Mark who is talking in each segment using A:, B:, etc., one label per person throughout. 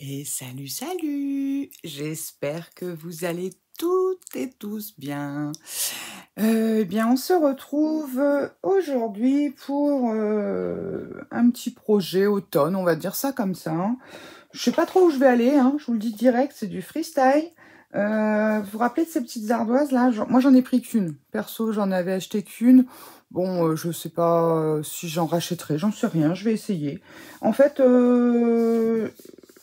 A: Et salut, salut! J'espère que vous allez toutes et tous bien. Eh bien, on se retrouve aujourd'hui pour un petit projet automne, on va dire ça comme ça, hein. Je sais pas trop où je vais aller, hein, je vous le dis direct, c'est du freestyle. Vous vous rappelez de ces petites ardoises là? Moi j'en ai pris qu'une. Perso, j'en avais acheté qu'une. Bon, je sais pas si j'en rachèterai, j'en sais rien, je vais essayer. En fait,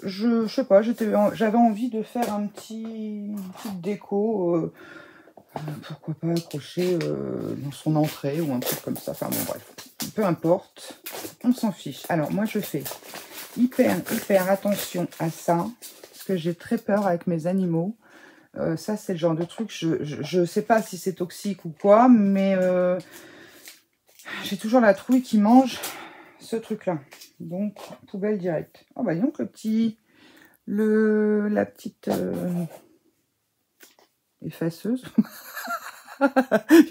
A: je sais pas, j'avais envie de faire une petite déco, pourquoi pas accrocher dans son entrée ou un truc comme ça. Enfin bon, bref, peu importe, on s'en fiche. Alors moi, je fais hyper attention à ça, parce que j'ai très peur avec mes animaux. Ça, c'est le genre de truc, je sais pas si c'est toxique ou quoi, mais j'ai toujours la trouille qui mange ce truc-là. Donc, poubelle directe. Oh bah donc la petite effaceuse.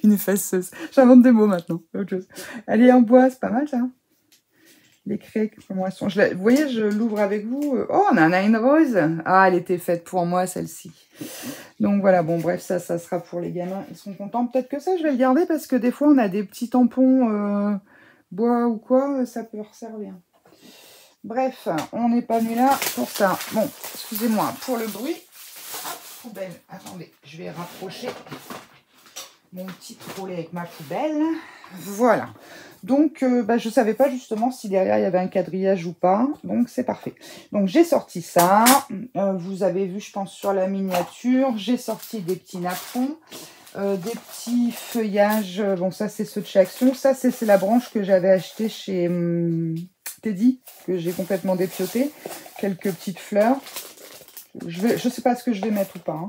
A: Une effaceuse. J'invente des mots maintenant. Autre chose. Elle est en bois, c'est pas mal ça. Les craies, comment elles sont. Vous voyez, je l'ouvre avec vous. Oh, on en a une rose. Ah, elle était faite pour moi, celle-ci. Donc voilà, bon, bref, ça sera pour les gamins. Ils sont contents. Peut-être que ça, je vais le garder parce que des fois, on a des petits tampons bois ou quoi, ça peut leur servir. Bref, on n'est pas venu là pour ça. Bon, excusez-moi pour le bruit. Hop, poubelle. Attendez, je vais rapprocher mon petit trolley avec ma poubelle. Voilà. Donc, je ne savais pas justement si derrière il y avait un quadrillage ou pas. Donc, c'est parfait. Donc, j'ai sorti ça. Vous avez vu, je pense, sur la miniature. J'ai sorti des petits napperons. Des petits feuillages. Bon, ça, c'est ceux de chez Action. Ça, c'est la branche que j'avais achetée chez Teddy, que j'ai complètement dépioté. Quelques petites fleurs. Je sais pas ce que je vais mettre ou pas.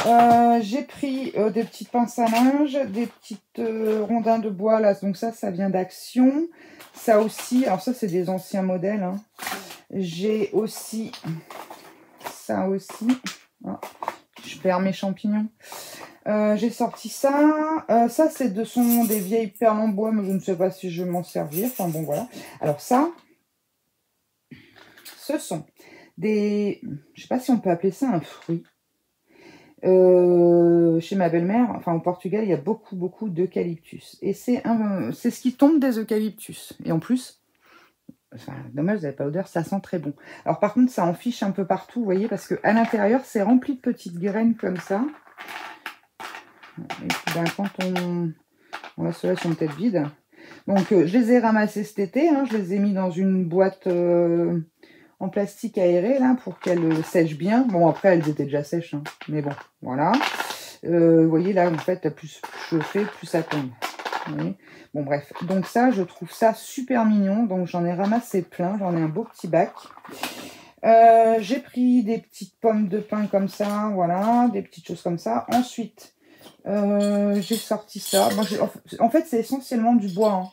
A: Hein. J'ai pris des petites pinces à linge, des petites rondins de bois, là, donc ça vient d'Action. Ça aussi, alors ça, c'est des anciens modèles. Hein. J'ai aussi, ça aussi. Oh, je perds mes champignons. J'ai sorti ça. Ça, sont des vieilles perles en bois, mais je ne sais pas si je vais m'en servir. Enfin, bon, voilà. Alors ça, ce sont des... Je ne sais pas si on peut appeler ça un fruit. Chez ma belle-mère, enfin au Portugal, il y a beaucoup d'eucalyptus. Et c'est ce qui tombe des eucalyptus. Et en plus, enfin, dommage, vous n'avez pas odeur, ça sent très bon. Alors par contre, ça en fiche un peu partout, vous voyez, parce qu'à l'intérieur, c'est rempli de petites graines comme ça. Et puis, quand on ceux-là sont peut-être vides. Donc je les ai ramassés cet été, hein, je les ai mis dans une boîte en plastique aéré là pour qu'elles sèchent bien. Bon, après elles étaient déjà sèches, hein, mais bon, voilà. Vous voyez là, en fait, plus je fais, plus ça tombe. Bon, bref. Donc ça, je trouve ça super mignon. Donc j'en ai ramassé plein. J'en ai un beau petit bac. J'ai pris des petites pommes de pin comme ça, voilà, des petites choses comme ça. Ensuite, j'ai sorti ça. Bon, en fait, c'est essentiellement du bois.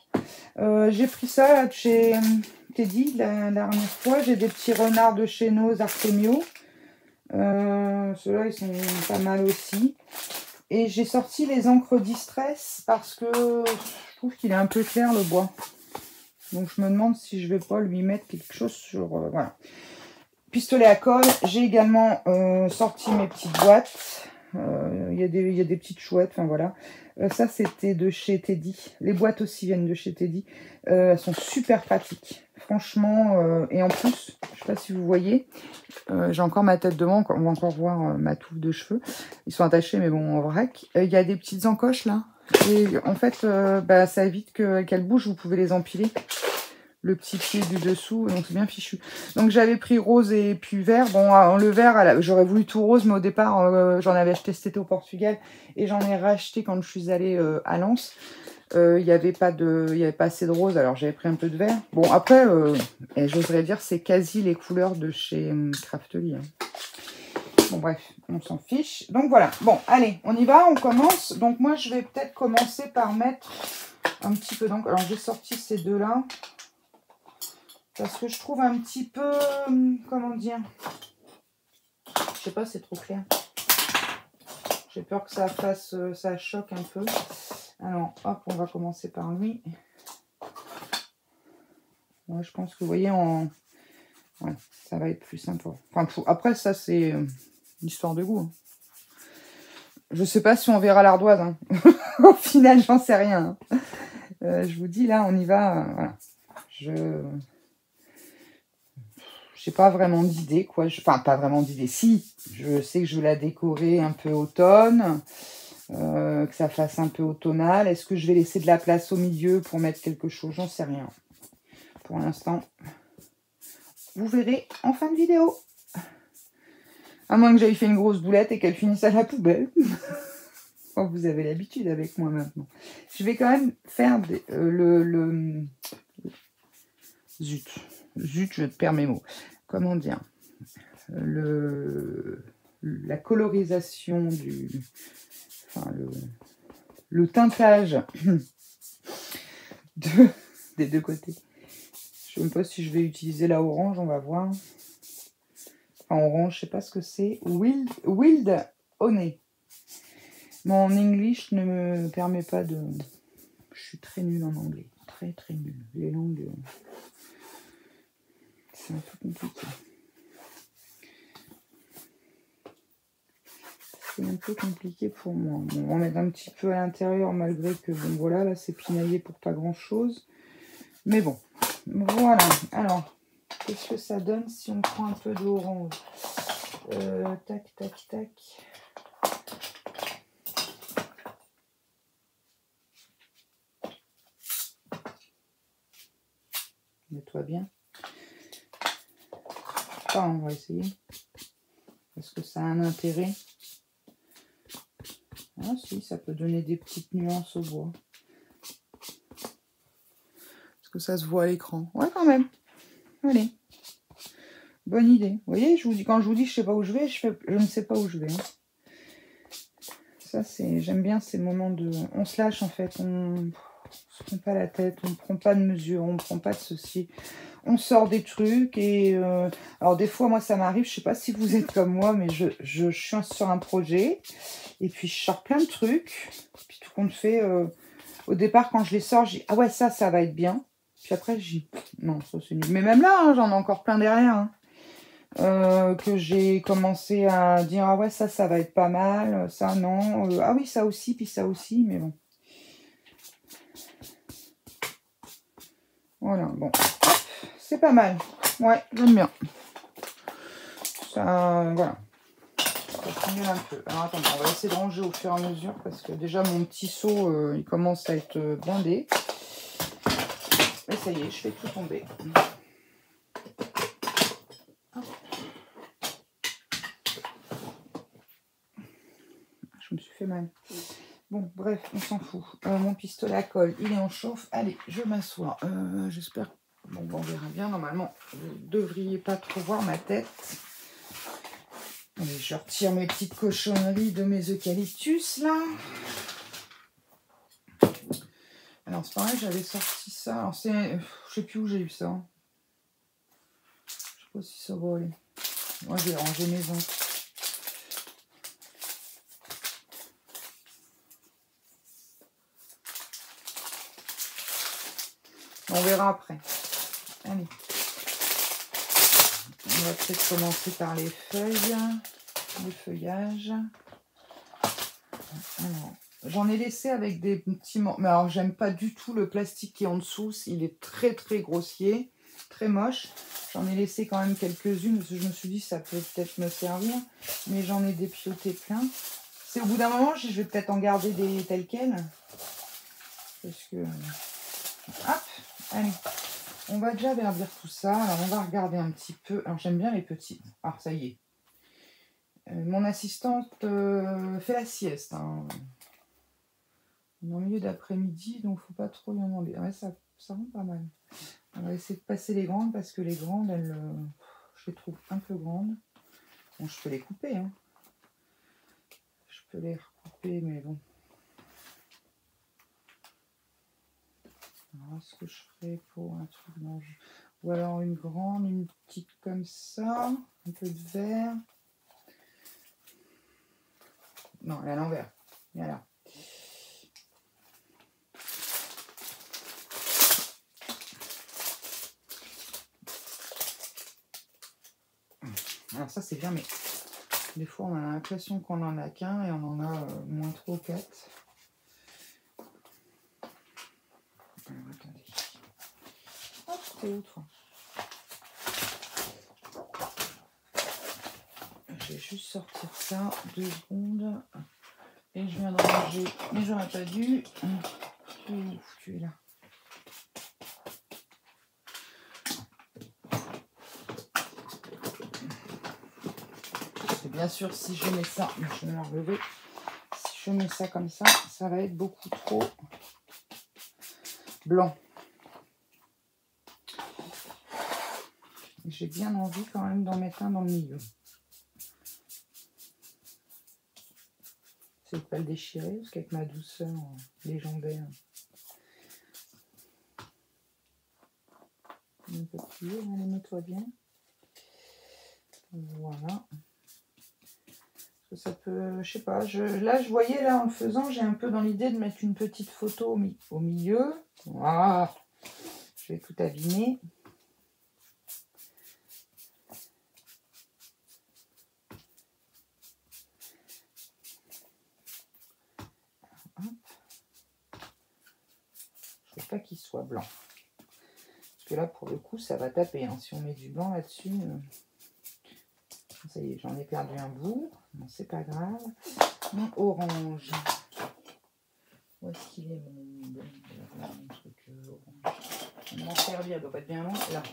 A: Hein. J'ai pris ça de chez Teddy la dernière fois. J'ai des petits renards de chez nos Artemio. Ceux-là, ils sont pas mal aussi. Et j'ai sorti les encres Distress parce que je trouve qu'il est un peu clair le bois. Donc je me demande si je vais pas lui mettre quelque chose sur... voilà. Pistolet à colle. J'ai également sorti mes petites boîtes. Il y a des petites chouettes. Enfin voilà. Ça c'était de chez Teddy. Les boîtes aussi viennent de chez Teddy. Elles sont super pratiques. Franchement. Et en plus, je sais pas si vous voyez. J'ai encore ma tête devant. On va encore voir ma touffe de cheveux. Ils sont attachés mais bon en vrac. Il y a des petites encoches là. Et en fait ça évite qu'elles bougent. Vous pouvez les empiler. Le petit pied du dessous, donc c'est bien fichu. Donc j'avais pris rose et puis vert. Bon, le vert, j'aurais voulu tout rose, mais au départ, j'en avais acheté cet été au Portugal et j'en ai racheté quand je suis allée à Lens. Il n'y avait pas assez de rose, alors j'avais pris un peu de vert. Bon, après, j'oserais dire, c'est quasi les couleurs de chez Craftly. Hein. Bon, bref, on s'en fiche. Donc voilà. Bon, allez, on y va, on commence. Donc moi, je vais peut-être commencer par mettre un petit peu d'encre. Alors j'ai sorti ces deux-là. Parce que je trouve un petit peu... Comment dire? Je sais pas, c'est trop clair. J'ai peur que ça fasse... ça choque un peu. Alors, hop, on va commencer par lui. Moi, je pense que vous voyez, Ouais, ça va être plus sympa. Enfin, après, ça, c'est une histoire de goût. Hein. Je sais pas si on verra l'ardoise. Hein. Au final, j'en sais rien. Hein. Je vous dis, là, on y va. Voilà. J'ai pas vraiment d'idée, quoi. Enfin, pas vraiment d'idée. Si, je sais que je vais la décorer un peu automne. Que ça fasse un peu automnal. Est-ce que je vais laisser de la place au milieu pour mettre quelque chose? J'en sais rien. Pour l'instant, vous verrez en fin de vidéo. À moins que j'aille fait une grosse boulette et qu'elle finisse à la poubelle. Oh, vous avez l'habitude avec moi maintenant. Je vais quand même faire Zut, je perds mes mots. Comment dire? La colorisation enfin, le teintage des deux côtés. Je ne sais même pas si je vais utiliser la orange, on va voir. Enfin, orange, je sais pas ce que c'est. Wild Honey. Mon English ne me permet pas de... Je suis très nulle en anglais. Très, très nulle. Les langues... C'est un peu compliqué. C'est un peu compliqué pour moi. Bon, on va mettre un petit peu à l'intérieur, malgré que, bon, voilà, là, c'est pinaillé pour pas grand-chose. Mais bon, voilà. Alors, qu'est-ce que ça donne si on prend un peu d'orange? Tac, tac, tac. Mets-toi bien. Ah, on va essayer. Est-ce que ça a un intérêt? Ah si, ça peut donner des petites nuances au bois. Est-ce que ça se voit à l'écran? Ouais, quand même. Allez. Bonne idée. Vous voyez, quand je vous dis je sais pas où je vais, je ne sais pas où je vais. Hein. Ça, j'aime bien ces moments de... On se lâche en fait, on se prend pas la tête, on ne prend pas de mesure, on ne prend pas de ceci. On sort des trucs et... Alors des fois, moi ça m'arrive, je sais pas si vous êtes comme moi, mais je suis sur un projet et puis je sors plein de trucs. Puis tout compte fait, au départ quand je les sors, je dis ah ouais ça va être bien. Puis après je dis non, ça c'est nul. Mais même là, hein, j'en ai encore plein derrière. Hein. Que j'ai commencé à dire ah ouais ça va être pas mal, ça non, ah oui ça aussi, puis ça aussi, mais bon. Voilà, bon. C'est pas mal. Ouais, j'aime bien. Ça, voilà. Ça s'annule un peu. Alors attendez, on va essayer de ranger au fur et à mesure parce que déjà mon petit seau, il commence à être blindé. Et ça y est, je fais tout tomber. Je me suis fait mal. Bon, bref, on s'en fout. Mon pistolet à colle, il est en chauffe. Allez, je m'assois. J'espère... Bon, on verra bien. Normalement, vous ne devriez pas trop voir ma tête. Allez, je retire mes petites cochonneries de mes eucalyptus, là. Alors, c'est pareil, j'avais sorti ça. Alors, c'est... Je sais plus où j'ai eu ça. Hein. Je sais pas si ça va aller. Moi, j'ai rangé mes encres. On verra après. Allez. On va peut-être commencer par les feuilles, le feuillage. Alors, j'en ai laissé avec des petits morceaux. Mais alors, j'aime pas du tout le plastique qui est en dessous. Il est très, très grossier, très moche. J'en ai laissé quand même quelques-unes parce que je me suis dit ça peut peut-être me servir. Mais j'en ai dépioté plein. C'est au bout d'un moment, je vais peut-être en garder des tels quels. Parce que... Hop, allez. On va déjà verdir tout ça. Alors, on va regarder un petit peu. Alors, j'aime bien les petits. Ah, ça y est. Mon assistante fait la sieste. Hein. On est en milieu d'après-midi, donc faut pas trop lui en demander. Ouais, ça rend pas mal. On va essayer de passer les grandes parce que les grandes, je les trouve un peu grandes. Bon, je peux les couper. Hein. Je peux les recouper, mais bon. Alors, ce que je ferais pour un truc mange. Ou alors une grande, une petite comme ça. Un peu de vert. Non, elle est à l'envers. Voilà. Alors ça c'est bien, mais des fois on a l'impression qu'on en a qu'un et on en a moins 3 ou 4. Alors attendez. Hop, t'es où toi? Je vais juste sortir ça 2 secondes. Et je viens de ranger, mais j'aurais pas dû. Tu es là. Et bien sûr, si je mets ça, je vais l'enlever. Si je mets ça comme ça va être beaucoup trop blanc. J'ai bien envie quand même d'en mettre un dans le milieu. C'est pas le déchirer, parce qu'avec ma douceur légendaire. Un peu plus, allez, mets-toi bien. Voilà. Ça peut, je sais pas, là je voyais, là en le faisant, j'ai un peu dans l'idée de mettre une petite photo au milieu. Voilà. Je vais tout abîmer. Je veux pas qu'il soit blanc. Parce que là, pour le coup, ça va taper. Hein. Si on met du blanc là-dessus, ça y est, j'en ai perdu un bout. Non, c'est pas grave. Mon orange. Où est-ce qu'il est mon truc orange? On va m'en servir, elle doit pas être bien long. Là.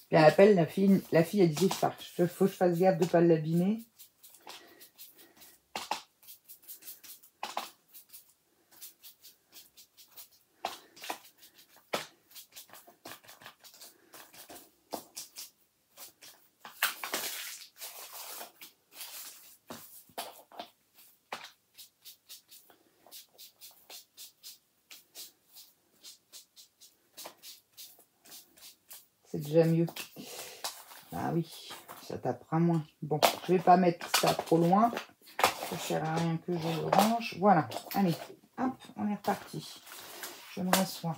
A: Puis elle appelle la fille, elle disait, il faut que je fasse gaffe de ne pas l'abîmer. C'est déjà mieux. Ah oui, ça tapera moins. Bon, je vais pas mettre ça trop loin. Ça sert à rien que je le range. Voilà, allez, hop, on est reparti. Je me rassois.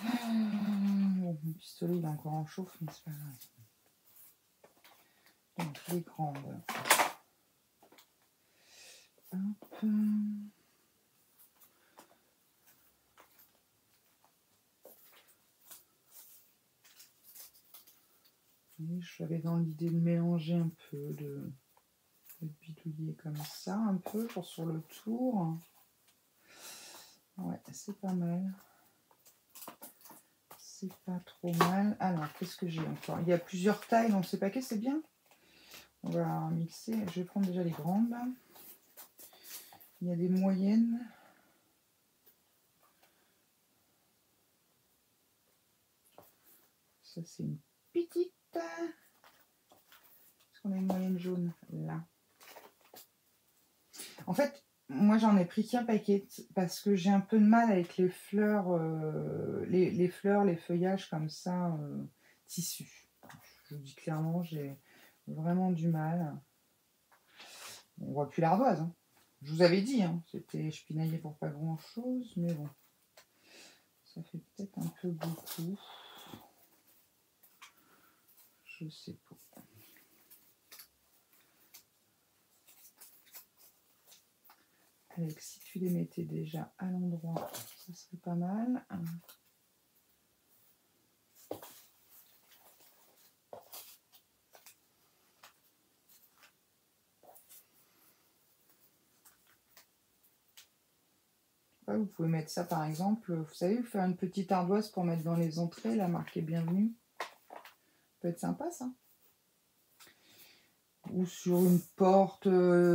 A: Bon, mon pistolet il est encore en chauffe, mais c'est pas grave. Donc les grandes. Hop. Et j'avais dans l'idée de mélanger un peu, de bidouiller comme ça, un peu pour sur le tour. Ouais, c'est pas mal. C'est pas trop mal. Alors, qu'est-ce que j'ai encore? Il y a plusieurs tailles dans ce paquet, c'est bien. On va mixer. Je vais prendre déjà les grandes. Il y a des moyennes. Ça, c'est une petite. Est-ce qu'on a une moyenne jaune? Là. En fait, moi, j'en ai pris qu'un paquet parce que j'ai un peu de mal avec les fleurs, les fleurs, les feuillages comme ça, tissus. Je vous dis clairement, j'ai vraiment du mal. On voit plus l'ardoise. Hein. Je vous avais dit, hein, c'était je pinaillais pour pas grand-chose, mais bon. Ça fait peut-être un peu beaucoup. Je sais pas. Alex, si tu les mettais déjà à l'endroit, ça serait pas mal. Ouais, vous pouvez mettre ça par exemple, vous savez, vous faire une petite ardoise pour mettre dans les entrées, la marquée bienvenue. Ça peut être sympa ça. Ou sur une porte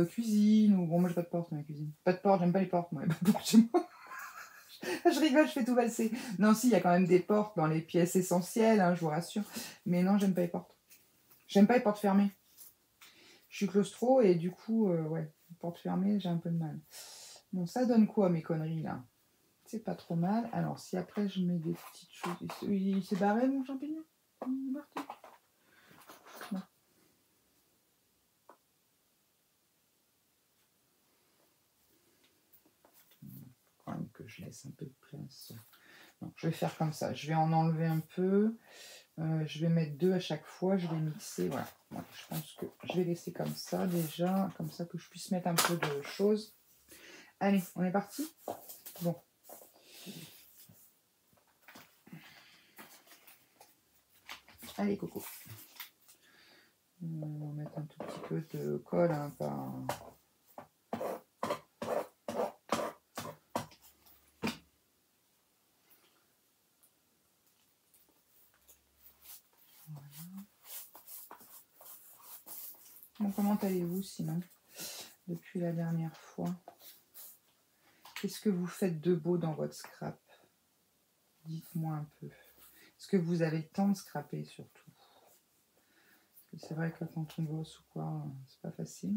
A: cuisine, ou bon, moi j'ai pas de porte dans la cuisine. Pas de porte, j'aime pas les portes, moi. Pas de porte chez moi. Je rigole, je fais tout valser. Non, si, il y a quand même des portes dans les pièces essentielles, hein, je vous rassure. Mais non, j'aime pas les portes. J'aime pas les portes fermées. Je suis claustro et du coup, ouais, les portes fermées, j'ai un peu de mal. Bon, ça donne quoi mes conneries là? C'est pas trop mal. Alors, si après je mets des petites choses. Il s'est barré mon champignon? Non. je laisse un peu de place. Non, je vais faire comme ça. Je vais en enlever un peu. Je vais mettre 2 à chaque fois. Je vais mixer. Voilà. Ouais, je pense que je vais laisser comme ça déjà. Comme ça que je puisse mettre un peu de choses. Allez, on est parti? Bon. Allez, Coco. On va mettre un tout petit peu de colle. Hein, pas... Bon, comment allez-vous sinon, depuis la dernière fois? Qu'est-ce que vous faites de beau dans votre scrap? Dites-moi un peu. Est-ce que vous avez le temps de scraper surtout? Parce que c'est vrai que quand on bosse ou quoi, c'est pas facile.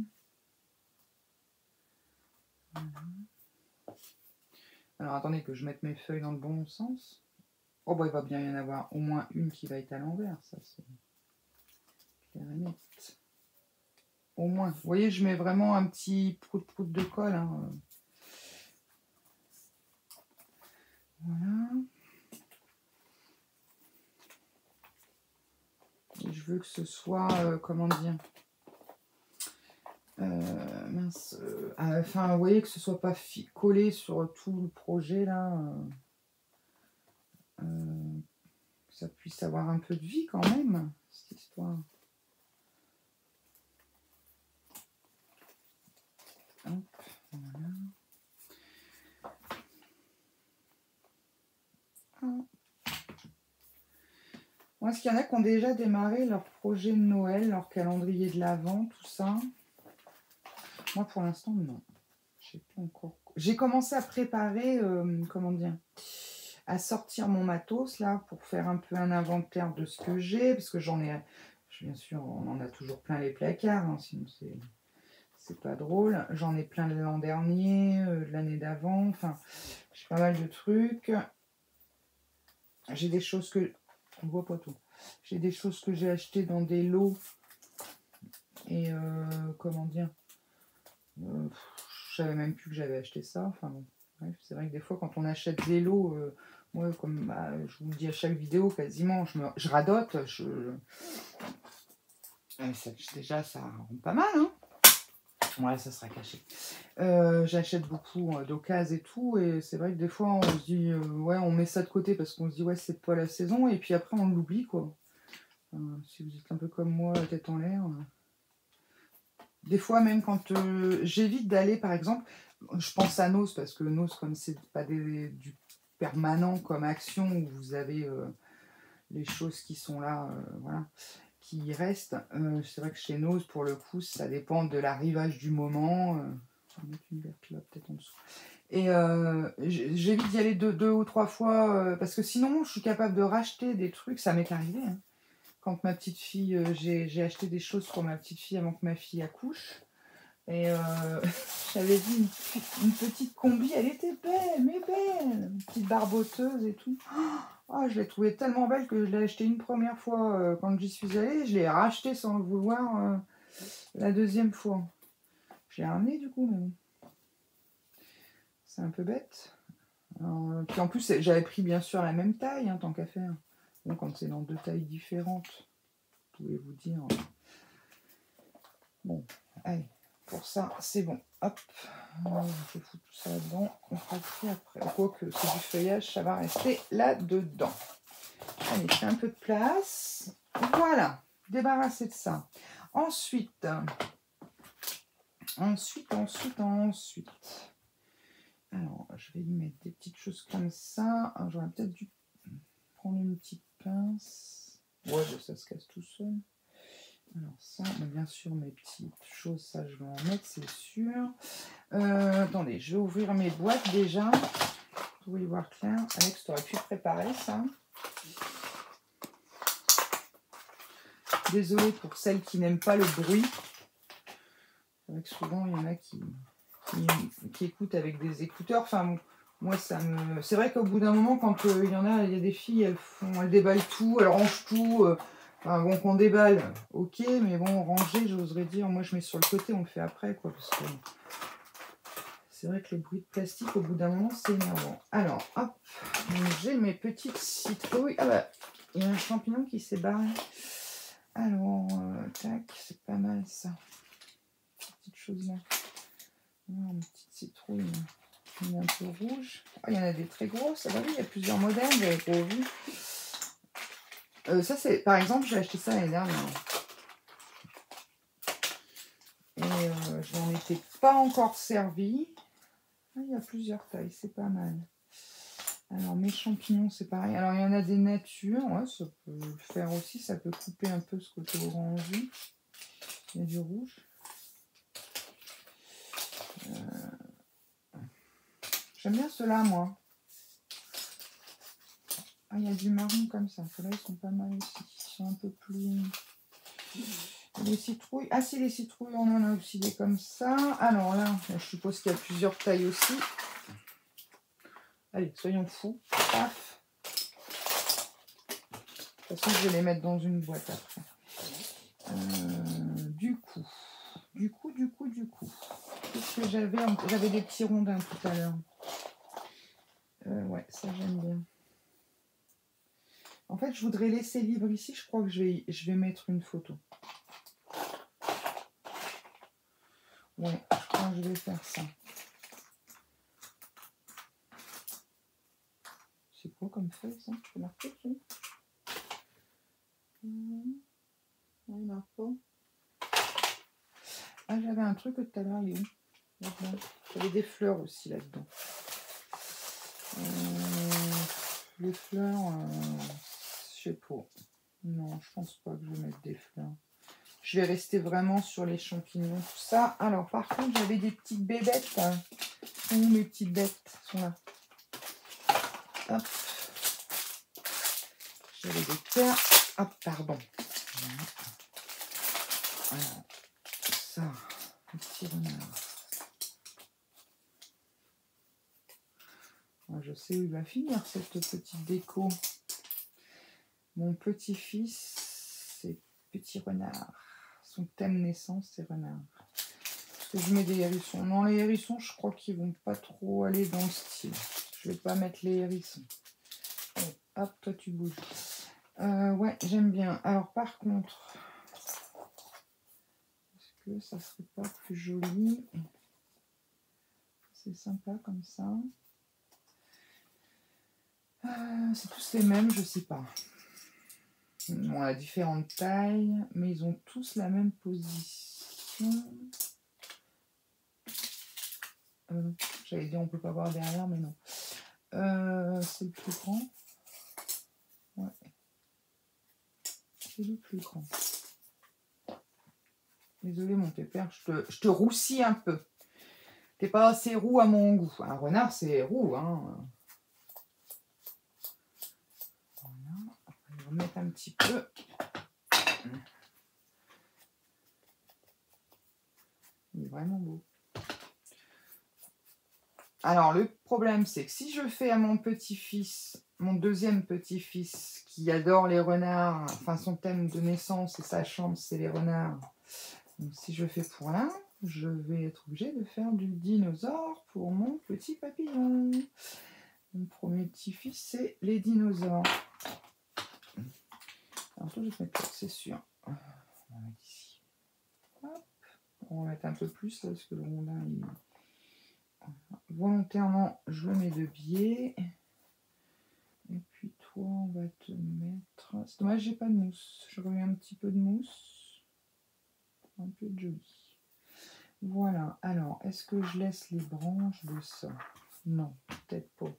A: Alors attendez que je mette mes feuilles dans le bon sens. Oh bah il va bien y en avoir au moins une qui va être à l'envers, ça c'est clair et net. Au moins. Vous voyez, je mets vraiment un petit prout-prout de colle. Hein. Voilà. Et je veux que ce soit, comment dire, mince, enfin, vous voyez que ce soit pas collé sur tout le projet là. Que ça puisse avoir un peu de vie quand même, cette histoire. Hop, voilà. Moi, est-ce qu'il y en a qui ont déjà démarré leur projet de Noël, leur calendrier de l'Avent, tout ça? Moi, pour l'instant, non. J'ai pas encore. J'ai commencé à préparer, comment dire, à sortir mon matos là pour faire un peu un inventaire de ce que j'ai, parce que j'en ai, bien sûr, on en a toujours plein les placards, hein, sinon c'est pas drôle. J'en ai plein de l'an dernier, de l'année d'avant, enfin, j'ai pas mal de trucs. J'ai des choses que on voit pas tout. J'ai des choses que j'ai achetées dans des lots et comment dire, je savais même plus que j'avais acheté ça. Enfin bon, bref, c'est vrai que des fois quand on achète des lots, moi comme bah, je vous le dis à chaque vidéo quasiment, je radote. Déjà ça rend pas mal, hein. Ouais, ça sera caché. J'achète beaucoup d'occasions et tout, et c'est vrai que des fois on se dit ouais, on met ça de côté parce qu'on se dit ouais, c'est pas la saison, et puis après on l'oublie quoi. Si vous êtes un peu comme moi, la tête en l'air. Des fois même quand j'évite d'aller, par exemple, je pense à Nose parce que Nose, comme c'est pas du permanent comme Action où vous avez les choses qui sont là, voilà, qui restent. C'est vrai que chez Nose, pour le coup, ça dépend de l'arrivage du moment. Je vais mettre une verte là, peut-être en dessous. Et j'évite d'y aller deux ou trois fois parce que sinon, je suis capable de racheter des trucs. Ça m'est arrivé. Hein. Quand ma petite fille, j'ai acheté des choses pour ma petite fille avant que ma fille accouche. Et j'avais vu une petite combi, elle était belle, mais belle, une petite barboteuse et tout. Oh, je l'ai trouvée tellement belle que je l'ai achetée une première fois quand j'y suis allée. Je l'ai rachetée sans le vouloir la deuxième fois. Je l'ai ramenée du coup, mais bon. C'est un peu bête. Alors, puis en plus, j'avais pris bien sûr la même taille, hein, tant qu'à faire. Bon, quand c'est dans 2 tailles différentes, vous pouvez vous dire. Bon, allez. Pour ça, c'est bon. Hop, je fous tout ça là-dedans. On fera le tri après. Quoique c'est du feuillage, ça va rester là-dedans. Allez, je fais un peu de place. Voilà, débarrassé de ça. Ensuite. Alors, je vais y mettre des petites choses comme ça. J'aurais peut-être dû prendre une petite pince. Ouais, ça se casse tout seul. Alors ça, bien sûr, mes petites choses, ça je vais en mettre, c'est sûr. Attendez, je vais ouvrir mes boîtes déjà. Vous pouvez y voir clair. Alex, tu aurais pu préparer ça. Désolée pour celles qui n'aiment pas le bruit. C'est vrai que souvent, il y en a qui écoutent avec des écouteurs. Enfin, bon, moi, ça me... C'est vrai qu'au bout d'un moment, quand il y a des filles, elles déballent tout, elles rangent tout... Enfin, bon, qu'on déballe, ok, mais bon, ranger, j'oserais dire, moi je mets sur le côté, on le fait après, quoi, parce que C'est vrai que le bruit de plastique, au bout d'un moment, c'est énervant. Alors, hop, j'ai mes petites citrouilles. Ah bah, il y a un champignon qui s'est barré. Alors, tac, c'est pas mal ça. Cette petite chose là. Une petite citrouille. Une un peu rouge. Oh, il y en a des très grosses. Ah bah oui, il y a plusieurs modèles, j'avais pas vu. Ça, c'est, par exemple, j'ai acheté ça l'année dernière. Et je n'en étais pas encore servi. Ah, il y a plusieurs tailles, c'est pas mal. Alors, mes champignons, c'est pareil. Alors, il y en a des natures. Ouais, ça peut le faire aussi. Ça peut couper un peu ce côté orangé. Il y a du rouge. J'aime bien ceux-là, moi. Ah, il y a du marron comme ça. Ceux-là, ils sont pas mal aussi. Ils sont un peu plus... Les citrouilles. Ah si, les citrouilles, on en a aussi des comme ça. Alors là, je suppose qu'il y a plusieurs tailles aussi. Allez, soyons fous. Paf. De toute façon, je vais les mettre dans une boîte après. Du coup. Qu'est-ce que j'avais? J'avais des petits rondins tout à l'heure. Ouais, ça j'aime bien. En fait, je voudrais laisser libre ici. Je crois que je vais mettre une photo. Ouais, je crois que je vais faire ça. C'est quoi comme feuille ça? Je peux marquer dessus? Non, il marque pas. Ah, j'avais un truc tout à l'heure, il est où? J'avais des fleurs aussi là-dedans. Les fleurs, je sais pas. Non, je pense pas que je vais mettre des fleurs. Je vais rester vraiment sur les champignons, tout ça. Alors, par contre, j'avais des petites bébêtes. Où mes petites bêtes sont là. Hop. J'avais des terres. Hop, pardon. Alors, ça, un petit renard. Je sais où il va finir cette petite déco. Mon petit-fils, c'est petit renard. Son thème naissance, c'est renard. Parce que je mets des hérissons. Non, les hérissons, je crois qu'ils vont pas trop aller dans le style. Je vais pas mettre les hérissons. Allez, hop, toi tu bouges. Ouais, j'aime bien. Alors par contre, est-ce que ça serait pas plus joli? C'est sympa comme ça. C'est tous les mêmes, je sais pas. Bon, à différentes tailles, mais ils ont tous la même position. J'allais dire on peut pas voir derrière, mais non. C'est le plus grand. Ouais. C'est le plus grand. Désolé mon pépère, je te roussis un peu. T'es pas assez roux à mon goût. Un renard c'est roux, hein. Voilà. On va remettre un petit peu. Il est vraiment beau. Alors, le problème, c'est que si je fais à mon petit-fils, mon deuxième petit-fils, qui adore les renards, enfin son thème de naissance et sa chambre, c'est les renards. Donc, si je fais pour l'un, je vais être obligée de faire du dinosaure pour mon petit papillon. Mon premier petit-fils, c'est les dinosaures. Alors, je vais mettre là, c'est sûr. On va mettre ici. Hop. On va mettre un peu plus, là, parce que le rondin, il... Volontairement, je le mets de biais. Et puis toi, on va te mettre... C'est dommage, j'ai pas de mousse. Je remets un petit peu de mousse. Un peu de joli. Voilà. Alors, est-ce que je laisse les branches de ça? Non, peut-être pas.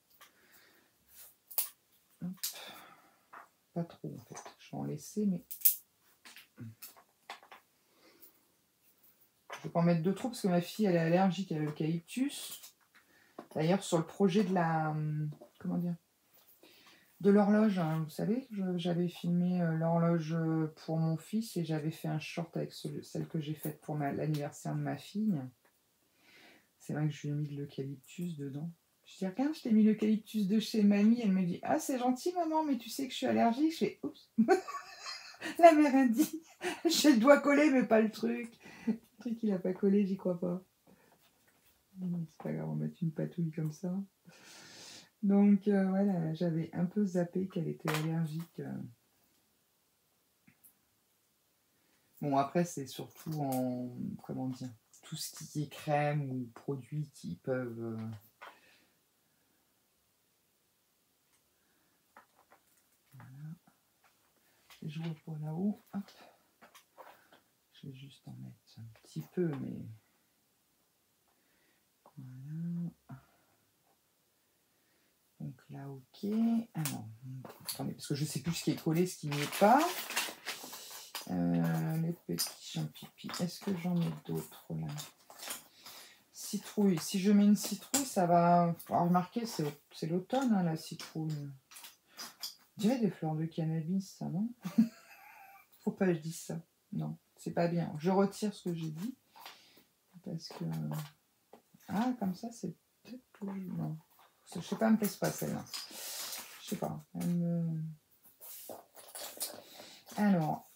A: Hop. Pas trop, en fait. Je vais en laisser, mais... Je vais pas en mettre de trop, parce que ma fille, elle est allergique à l'eucalyptus. D'ailleurs, sur le projet de la... Comment dire? De l'horloge, hein, vous savez, j'avais filmé l'horloge pour mon fils et j'avais fait un short avec celle que j'ai faite pour l'anniversaire de ma fille. C'est vrai que je lui ai mis de l'eucalyptus dedans. Je dis, regarde, je t'ai mis l'eucalyptus de chez mamie. Elle me dit, ah, c'est gentil, maman, mais tu sais que je suis allergique. Je fais, oups. La mère a dit, je dois coller, mais pas le truc. Le truc, il n'a pas collé, j'y crois pas. C'est pas grave, on va mettre une patouille comme ça. Donc voilà, j'avais un peu zappé qu'elle était allergique. Bon, après, c'est surtout en, comment dire, tout ce qui est crème ou produits qui peuvent... Voilà. Je reprends là-haut. Hop. Je vais juste en mettre un petit peu, mais... Voilà. Donc là, ok. Ah non, attendez, parce que je ne sais plus ce qui est collé, ce qui n'y est pas. Les petits champignons. Est-ce que j'en ai d'autres là? Citrouille. Si je mets une citrouille, ça va... Alors, remarquez, c'est l'automne, hein, la citrouille. Je dirais des fleurs de cannabis, ça, non? Faut pas que je dise ça. Non, c'est pas bien. Je retire ce que j'ai dit. Parce que... Ah, comme ça, c'est peut-être plus... Non. Je sais pas, elle me plaise pas, celle-là. Je sais pas. Alors,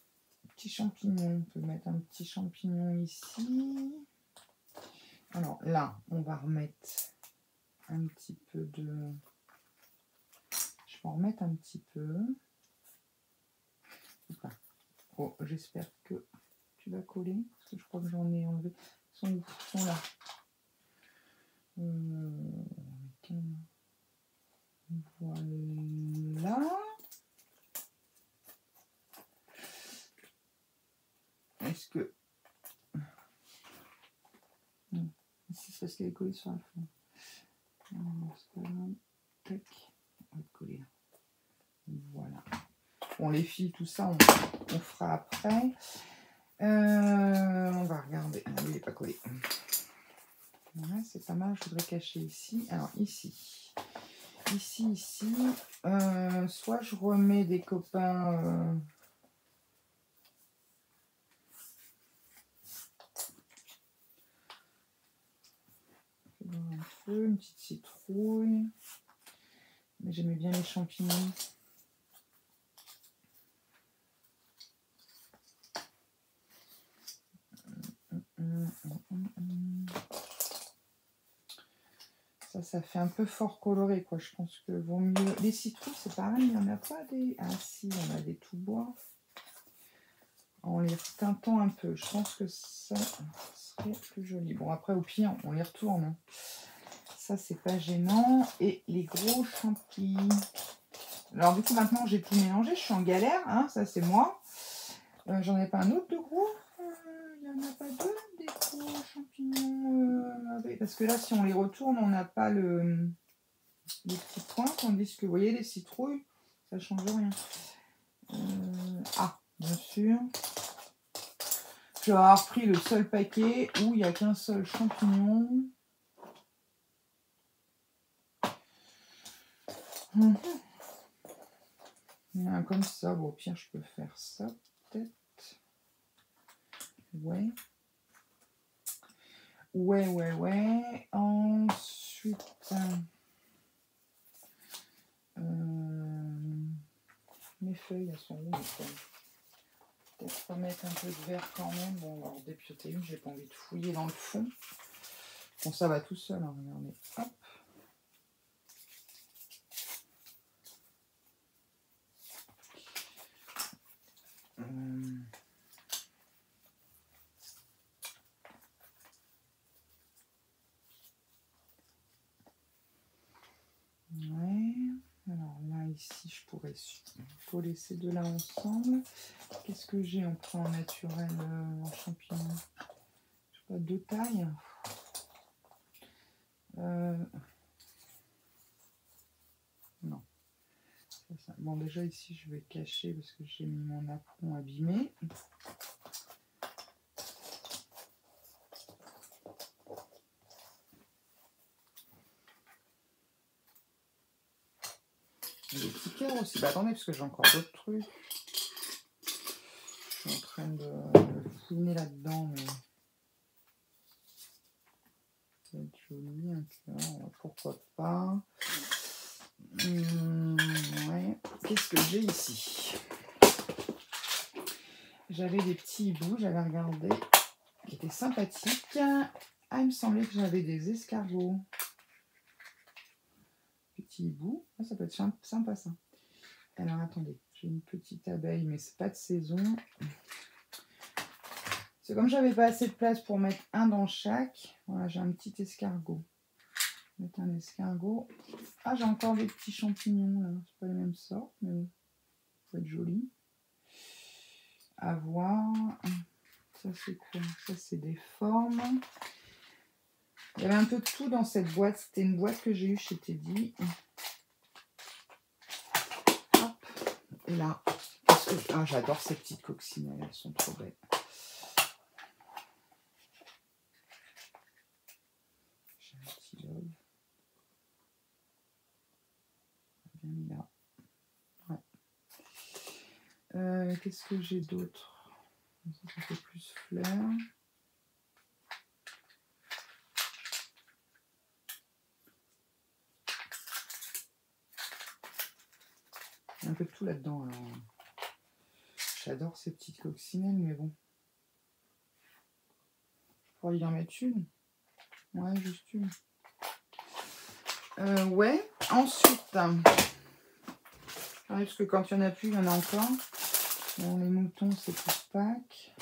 A: petit champignon. On peut mettre un petit champignon ici. Alors, là, on va remettre un petit peu de... Je vais en remettre un petit peu. Oh, j'espère que tu vas coller. Parce que je crois que j'en ai enlevé. Ils sont où? Ils sont là. Voilà. Est-ce que... Non. Ici, c'est parce qu'elle est collée sur la fin. C'est pas grave. Tac. On va coller. Voilà. Bon, les fils, tout ça, on fera après. On va regarder. Ah, lui, il n'est pas collé. Voilà, c'est pas mal. Je voudrais cacher ici. Alors, ici. Ici. Soit je remets des copains... Un peu, une petite citrouille. Mais j'aimais bien les champignons. Ça fait un peu fort coloré, quoi. Je pense que vaut mieux... Les citrouilles, c'est pareil, il n'y en a pas des... Ah si, on a des tout bois. En les retintant un peu. Je pense que ça serait plus joli. Bon, après, au pire, on les retourne. Hein. Ça, c'est pas gênant. Et les gros champignons. Alors, du coup, maintenant, j'ai tout mélangé. Je suis en galère. Hein, ça, c'est moi. J'en ai pas un autre de gros. Il n'y en a pas deux, des gros champignons. Parce que là, si on les retourne, on n'a pas les petits points. Tandis que, vous voyez, les citrouilles, ça ne change rien. Ah, bien sûr. Je vais avoir pris le seul paquet où il n'y a qu'un seul champignon. Il y en a un comme ça. Bon, au pire, je peux faire ça, peut-être. Ouais. Ensuite, mes feuilles, elles sont où, mes feuilles? Peut-être remettre un peu de verre quand même. Bon, on va en dépioter une. J'ai pas envie de fouiller dans le fond. Bon, ça va tout seul. Hein, regardez. Hop. Ouais. Alors là, ici, je pourrais coller ces deux-là ensemble. Qu'est-ce que j'ai en point naturel en champignons? Je sais pas, deux tailles. Non. Ça. Bon, déjà ici, je vais cacher parce que j'ai mis mon apron abîmé. Des petits cœurs aussi. Bah attendez, parce que j'ai encore d'autres trucs. Je suis en train de fouiner là-dedans, mais ça va être joli, un cœur, pourquoi pas. Ouais. Qu'est-ce que j'ai ici? J'avais des petits hiboux, j'avais regardé, qui étaient sympathiques. Ah, il me semblait que j'avais des escargots. Petit hibou. Ah, ça peut être sympa ça. Alors attendez, j'ai une petite abeille, mais c'est pas de saison. C'est comme j'avais pas assez de place pour mettre un dans chaque. Voilà, j'ai un petit escargot. Mettre un escargot. Ah, j'ai encore des petits champignons là. C'est pas les mêmes sortes, mais bon. Ça va être joli. À voir. Ça c'est quoi? Ça c'est des formes. Il y avait un peu de tout dans cette boîte. C'était une boîte que j'ai eue chez Teddy. Hop. Et là, ah, j'adore ces petites coccinelles. Elles sont trop belles. J'ai un petit love. Bien mis là. Ouais. Qu'est-ce que j'ai d'autre? Ça fait plus fleurs. Il y a un peu de tout là-dedans. J'adore ces petites coccinelles, mais bon. Je pourrais y en mettre une. Ouais, juste une. Ouais. Ensuite, parce que quand il n'y en a plus, il y en a encore. Bon, les moutons, c'est plus Pâques.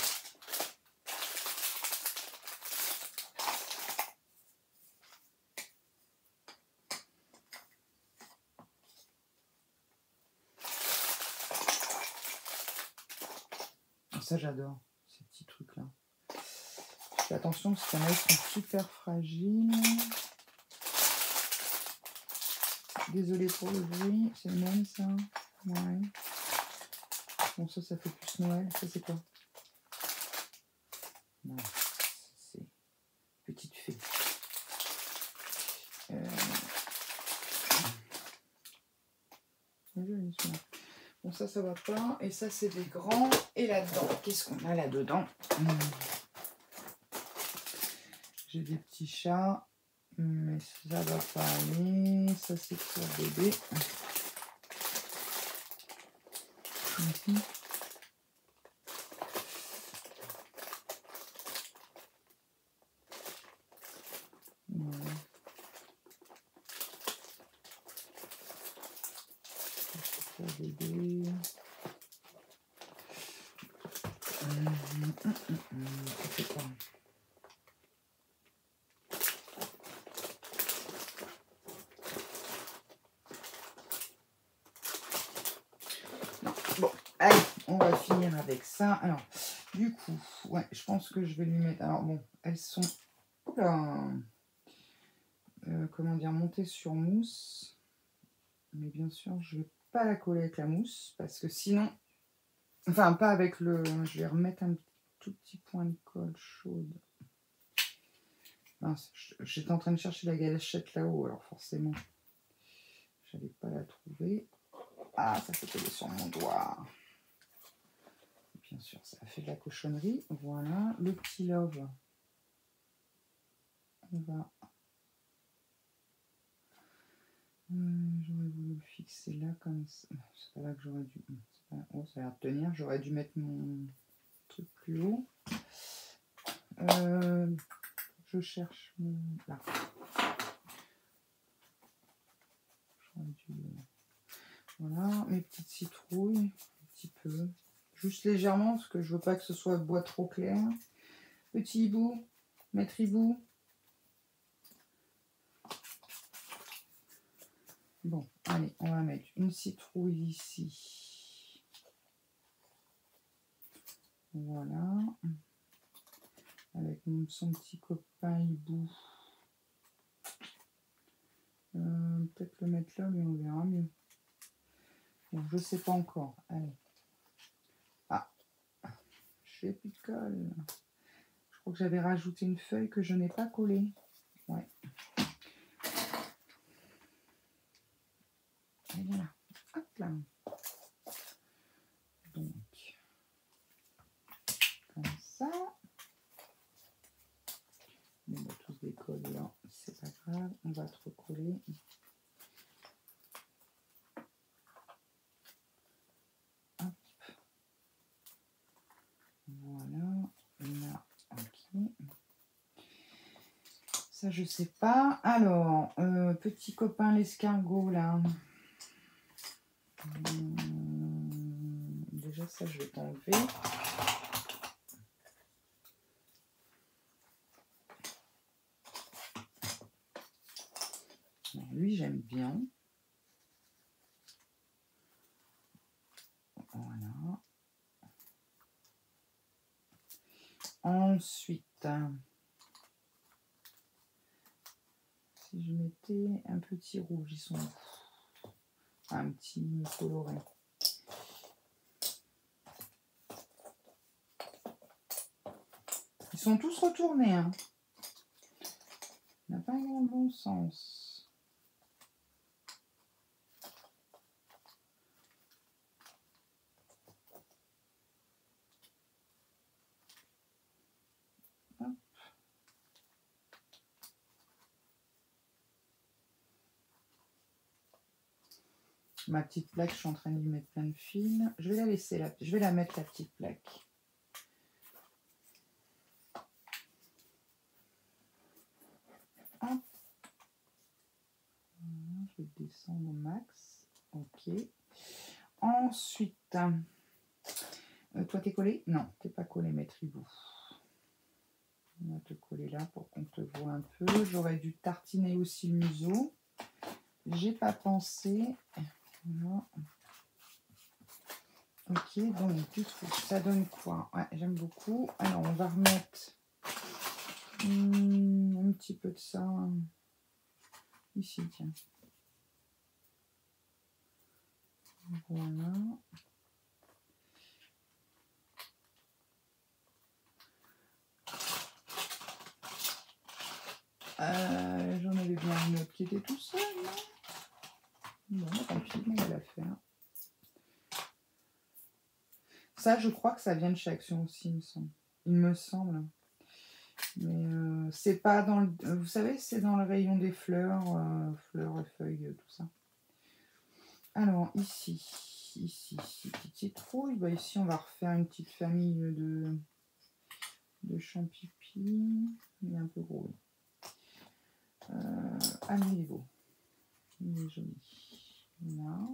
A: Ça, j'adore, ces petits trucs-là. Fais attention parce qu'il y en a qui sont super fragiles. Désolée pour le bruit, c'est le même ça. Ouais. Bon, ça fait plus Noël. Ça, c'est quoi? Non, c'est petite fée. Bon, ça va pas. Et ça, c'est des grands. Et là-dedans, qu'est-ce qu'on a là-dedans? J'ai des petits chats. Mais ça va pas aller. Ça, c'est pour bébé. Ici. Voilà. Pour bébé. C'est quoi? Non, bon, allez, on va finir avec ça. Alors, du coup, ouais, je pense que je vais lui mettre. Alors bon, elles sont, oula, comment dire, montées sur mousse. Mais bien sûr, je vais pas la coller avec la mousse parce que sinon, enfin pas avec le. Je vais remettre un tout petit point de colle chaude. J'étais en train de chercher la gâchette là-haut, alors forcément, j'allais pas la trouver. Ah, ça fait coller sur mon doigt. Bien sûr, ça a fait de la cochonnerie. Voilà, le petit love. On va. J'aurais voulu le fixer là comme ça. C'est pas là que j'aurais dû. Pas... Oh, ça a l'air de tenir. J'aurais dû mettre mon truc plus haut. Je cherche mon. Là. J'aurais dû. Voilà, mes petites citrouilles. Un petit peu. Juste légèrement, parce que je veux pas que ce soit bois trop clair. Petit hibou. Maître hibou. Bon, allez, on va mettre une citrouille ici. Voilà. Avec son petit copain hibou. Peut-être le mettre là, mais on verra mieux. Bon, je sais pas encore. Allez. Ah, j'ai plus de colle. Je crois que j'avais rajouté une feuille que je n'ai pas collée. Ouais. Et voilà. Hop là. Donc, comme ça. On va tous décoller là. C'est pas grave. On va te recoller. Hop. Voilà. Là, ok. Ça, je sais pas. Alors, petit copain l'escargot, là. Déjà, ça, je vais t'enlever. Lui, j'aime bien. Voilà. Ensuite, si je mettais un petit rouge, ils sont un petit coloré. Ils sont tous retournés. Hein. Ça n'a pas un bon sens. Hop. Ma petite plaque, je suis en train d'y mettre plein de fils. Je vais la laisser là. Je vais la mettre, la petite plaque. Hop. Voilà, je vais descendre au max. Ok. Ensuite, toi, t'es collé? Non, t'es pas collé, maître hibou. On va te coller là pour qu'on te voit un peu. J'aurais dû tartiner aussi le museau. J'ai pas pensé. Voilà. Ok, donc du coup, ça donne quoi? Ouais, j'aime beaucoup. Alors, on va remettre un petit peu de ça ici, tiens. Voilà. J'en avais bien une autre qui était tout seul, non? Bon, tant pis, on va la faire. Ça, je crois que ça vient de chez Action aussi, il me semble. Mais c'est pas dans le... Vous savez, c'est dans le rayon des fleurs, fleurs et feuilles, tout ça. Alors, ici, petite citrouille. Bah, ici, on va refaire une petite famille de champipis. Il est un peu gros. Ah, mais il est beau. Il est joli. Là.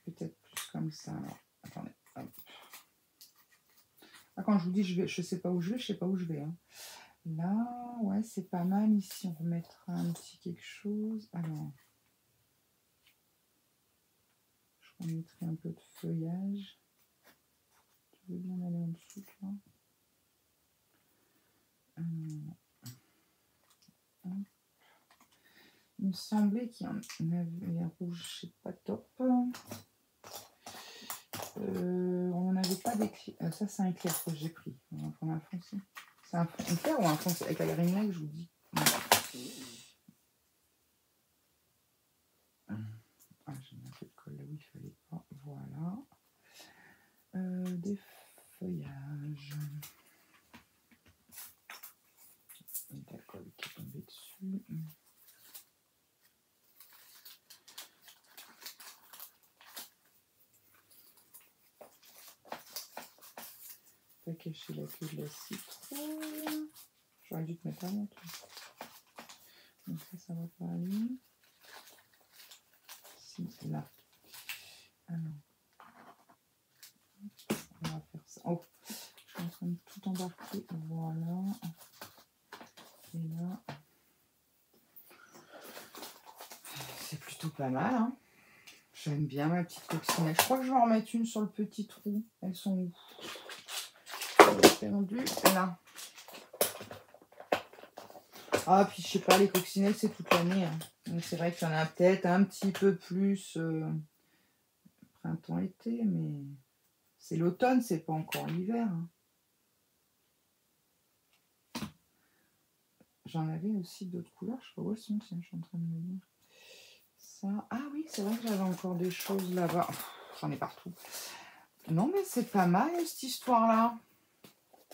A: Peut-être plus comme ça. Alors, attendez. Hop. Ah, quand je vous dis je sais pas où je vais, je sais pas où je vais. Hein. Là, ouais, c'est pas mal. Ici, on remettra un petit quelque chose. Alors, je remettrai un peu de feuillage. Je veux bien aller en dessous, là. Il me semblait qu'il y en avait un rouge, je sais pas top. On n'avait pas d'éclair. Ça, c'est un clair que j'ai pris. On va prendre un foncé. C'est un clair ou un foncé? Avec la grimina que je vous dis. Ah, j'ai mis un peu de colle là où il fallait pas. Voilà. Des feuillages. Et de la colle qui est tombée dessus. Pas cacher la queue de la citrouille. J'aurais dû te mettre à l'autre. Donc ça va pas aller. Si, là. Alors. On va faire ça. Oh, je suis en train de tout embarquer. Voilà. Et là. C'est plutôt pas mal. Hein. J'aime bien ma petite coccinelle. Je crois que je vais en remettre une sur le petit trou. Elles sont où? Perdu. Là. Ah, puis je sais pas, les coccinelles, c'est toute l'année. Hein. Donc c'est vrai qu'il y en a peut-être un petit peu plus printemps-été, mais c'est l'automne, c'est pas encore l'hiver. Hein. J'en avais aussi d'autres couleurs, je sais pas où elles sont, tiens, je suis en train de me dire. Ça. Ah oui, c'est vrai que j'avais encore des choses là-bas. J'en ai partout. Non, mais c'est pas mal cette histoire-là.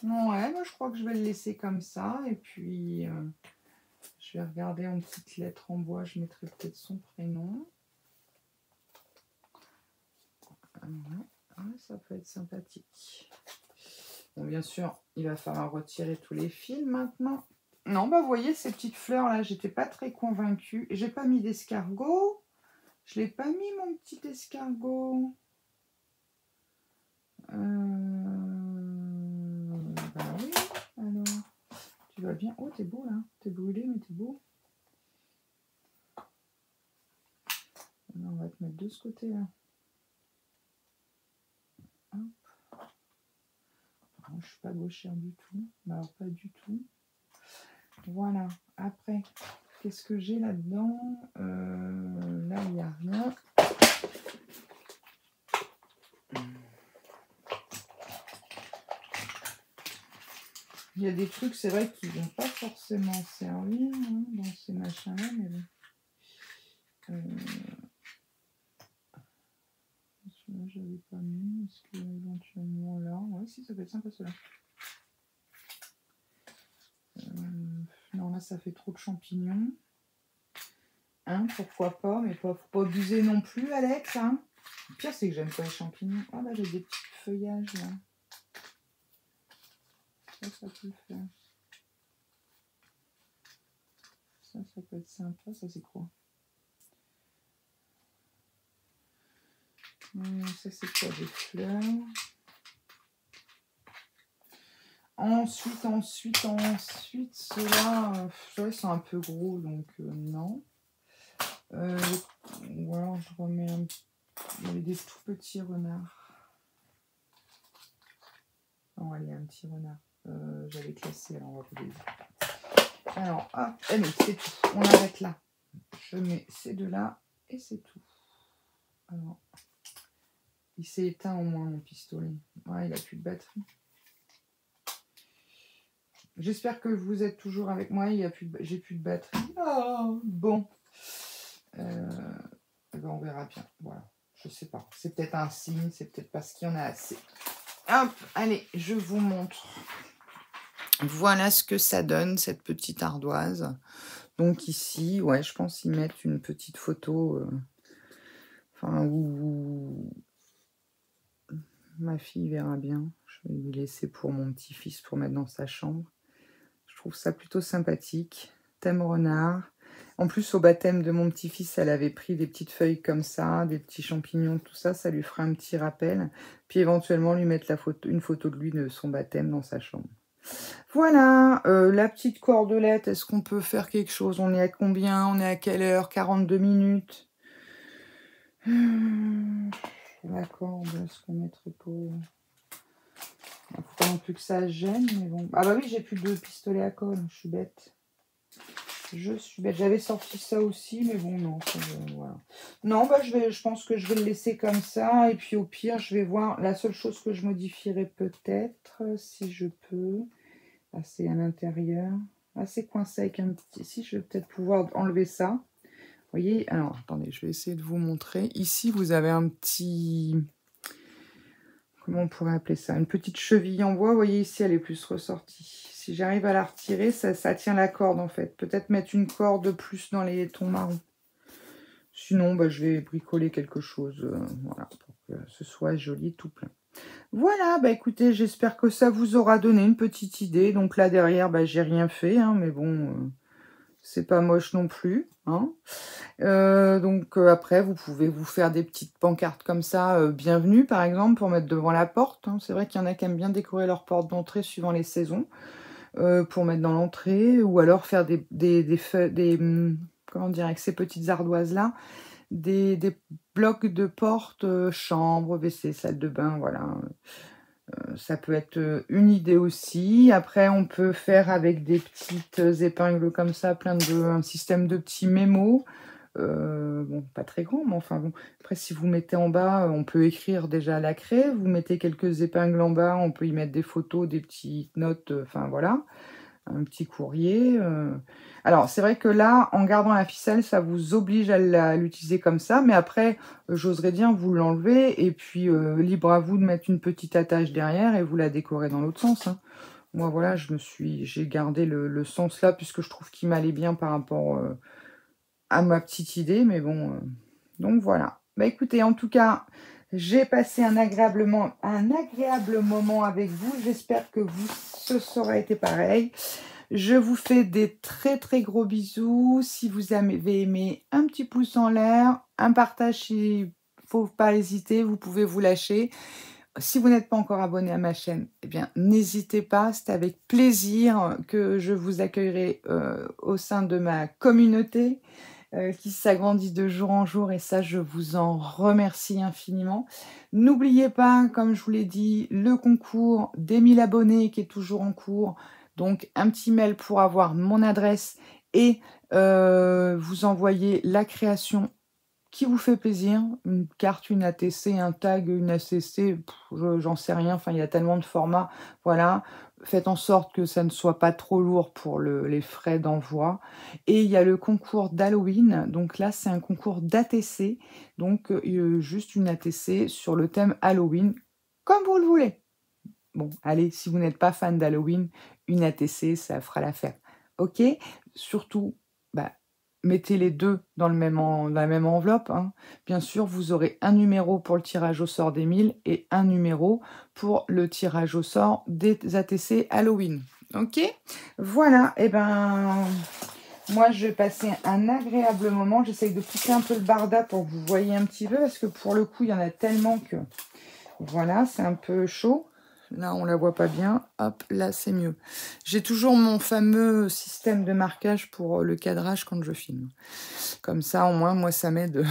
A: Ouais, moi je crois que je vais le laisser comme ça. Et puis, je vais regarder en petites lettres en bois. Je mettrai peut-être son prénom. Ouais, ça peut être sympathique. Bon, bien sûr, il va falloir retirer tous les fils maintenant. Non, bah vous voyez, ces petites fleurs-là, j'étais pas très convaincue. J'ai pas mis d'escargot. Je l'ai pas mis, mon petit escargot. Bah oui, alors. Tu vas bien. Oh, t'es beau, là. T'es brûlé, mais t'es beau. Alors, on va te mettre de ce côté-là. Je ne suis pas gauchère du tout. Bah, alors, pas du tout. Voilà. Après, qu'est-ce que j'ai là-dedans? Là, il n'y a rien. Il y a des trucs, c'est vrai, qui ne vont pas forcément servir hein, dans ces machins-là, mais bon. Celui-là, j'avais pas mis. Est-ce que éventuellement là? Ouais, si, ça peut être sympa cela. Non, là, ça fait trop de champignons. Hein, pourquoi pas, mais faut pas abuser non plus, Alex. Hein. Le pire, c'est que j'aime pas les champignons. Ah, là, j'ai des petits feuillages, là. Ça peut le faire. Ça peut être sympa. Ça, c'est quoi? Ça, c'est quoi? Des fleurs. Ensuite, ceux-là, c'est un peu gros, donc non. Ou alors, je remets un... Il y avait des tout petits renards. Non, il y a un petit renard. J'avais classé, alors on va pas les... Alors, hop, allez, c'est tout. On arrête là. Je mets ces deux-là et c'est tout. Alors, il s'est éteint au moins mon pistolet. Ouais, il a plus de batterie. J'espère que vous êtes toujours avec moi. J'ai plus de batterie. Oh, bon. Ben on verra bien. Voilà. Je sais pas. C'est peut-être un signe. C'est peut-être parce qu'il y en a assez. Hop, allez, je vous montre. Voilà ce que ça donne, cette petite ardoise. Donc ici, ouais, je pense y mettre une petite photo. Enfin, où ma fille verra bien. Je vais lui laisser pour mon petit-fils pour mettre dans sa chambre. Je trouve ça plutôt sympathique. Thème renard. En plus, au baptême de mon petit-fils, elle avait pris des petites feuilles comme ça, des petits champignons, tout ça. Ça lui fera un petit rappel. Puis éventuellement, lui mettre une photo de lui de son baptême dans sa chambre. Voilà, la petite cordelette, est-ce qu'on peut faire quelque chose? On est à combien? On est à quelle heure? 42 minutes. La corde, est-ce qu'on mettrait pas... Il ne faut pas non plus que ça gêne, mais bon. Ah bah oui, j'ai plus de pistolet à colle, je suis bête. J'avais sorti ça aussi, mais bon, non. Voilà. Non, bah je pense que je vais le laisser comme ça. Et puis au pire, je vais voir. La seule chose que je modifierai peut-être, si je peux... Ah, c'est à l'intérieur. Ah, c'est coincé avec un petit... Ici, je vais peut-être pouvoir enlever ça. Vous voyez? Alors, attendez, je vais essayer de vous montrer. Ici, vous avez un petit... Comment on pourrait appeler ça? Une petite cheville en bois. Vous voyez, ici, elle est plus ressortie. Si j'arrive à la retirer, ça tient la corde, en fait. Peut-être mettre une corde plus dans les tons marrons. Sinon, bah, je vais bricoler quelque chose. Voilà, pour que ce soit joli, tout plein. Voilà, bah écoutez, j'espère que ça vous aura donné une petite idée. Donc là derrière, bah, j'ai rien fait, hein, mais bon, c'est pas moche non plus. Hein. Donc après, vous pouvez vous faire des petites pancartes comme ça, bienvenue par exemple, pour mettre devant la porte. Hein. C'est vrai qu'il y en a qui aiment bien décorer leur porte d'entrée suivant les saisons, pour mettre dans l'entrée, ou alors faire comment dire, avec ces petites ardoises-là, des blocs de porte, chambre, WC, salle de bain, voilà. Ça peut être une idée aussi. Après, on peut faire avec des petites épingles comme ça, un système de petits mémos. Bon, pas très grand, mais enfin bon. Après, si vous mettez en bas, on peut écrire déjà à la craie. Vous mettez quelques épingles en bas, on peut y mettre des photos, des petites notes, enfin voilà. Un petit courrier. Alors, c'est vrai que là, en gardant la ficelle, ça vous oblige à l'utiliser comme ça. Mais après, j'oserais dire, vous l'enlevez. Et puis, libre à vous de mettre une petite attache derrière et vous la décorez dans l'autre sens. Hein. Moi, voilà, j'ai gardé le sens là, puisque je trouve qu'il m'allait bien par rapport à ma petite idée. Mais bon, donc voilà. Bah écoutez, en tout cas, J'ai passé un agréable moment avec vous. J'espère que ce sera été pareil. Je vous fais des très très gros bisous. Si vous avez aimé, un petit pouce en l'air, un partage, il ne faut pas hésiter, vous pouvez vous lâcher. Si vous n'êtes pas encore abonné à ma chaîne, eh bien n'hésitez pas, c'est avec plaisir que je vous accueillerai au sein de ma communauté qui s'agrandit de jour en jour, et ça, je vous en remercie infiniment. N'oubliez pas, comme je vous l'ai dit, le concours des 1000 abonnés qui est toujours en cours. Donc, un petit mail pour avoir mon adresse et vous envoyer la création qui vous fait plaisir. Une carte, une ATC, un tag, une ACC, j'en sais rien. Enfin, il y a tellement de formats. Voilà. Faites en sorte que ça ne soit pas trop lourd pour les frais d'envoi. Et il y a le concours d'Halloween. Donc là, c'est un concours d'ATC. Donc, juste une ATC sur le thème Halloween, comme vous le voulez. Bon, allez, si vous n'êtes pas fan d'Halloween, une ATC, ça fera l'affaire. Ok? Surtout, bah, mettez les deux dans la même enveloppe. Hein. Bien sûr, vous aurez un numéro pour le tirage au sort des 1000 et un numéro pour le tirage au sort des ATC Halloween. Ok? Voilà, et ben moi je vais passer un agréable moment. J'essaye de pousser un peu le barda pour que vous voyez un petit peu, parce que pour le coup, il y en a tellement que voilà, c'est un peu chaud. Là, on la voit pas bien. Hop, là, c'est mieux. J'ai toujours mon fameux système de marquage pour le cadrage quand je filme. Comme ça, au moins, moi, ça m'aide.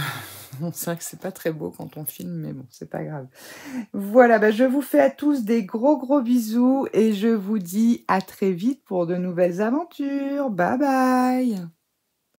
A: Bon, c'est vrai que c'est pas très beau quand on filme, mais bon, c'est pas grave. Voilà, bah, je vous fais à tous des gros, gros bisous et je vous dis à très vite pour de nouvelles aventures. Bye bye!